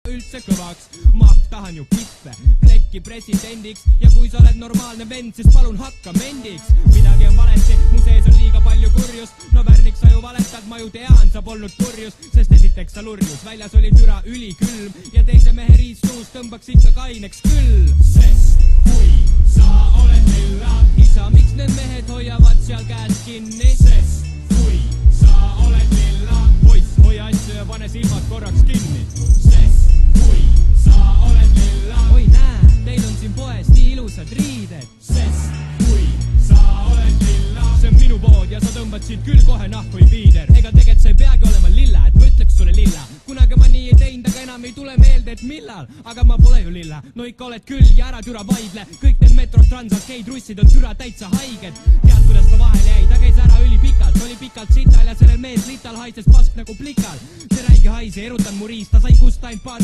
üldse kõvaks. Ma tahan ju kippe, plekki presidendiks ja kui sa oled normaalne vend, siis palun hakka mendiks. Midagi on valesti, mu sees on liiga palju kurjust. No värnik, sa ju valetad, ma ju tean, sa polnud purjus, sest esiteks sa lurjus. Väljas oli türa ülikülm ja teise mehe riissuus tõmbaks ikka kaineks küll. Sest kui sa oled lilla, isa, miks need mehed hoiavad seal käest kinni? Sest kui sa oled lilla, Poiss, hoia asju ja pane silmad korraks kinni. sest kui sa oled lilla, Oi näe, teil on siin poes nii ilusad riided. sest kui sa oled lilla, See on minu pood ja sa tõmbad siit küll kohe nahku piider. Ega tegelikult sa ei peagi olema lilla, et ma ütleks sulle lilla. Kunagi ma nii ei teinud, aga enam ei tule meelde, et millal. Aga ma pole ju lilla, no ikka oled küll ja ära türa vaidle. Kõik need Metro Trans arkeid russid on türa täitsa haiged. Tead, kuidas ta vahele jäi, ta käis ära ülipikalt. Oli pikalt sital ja sellel mees lital haises pask nagu plikal. See räige hais ei erutanud mu riist, ta sai kust ainult paar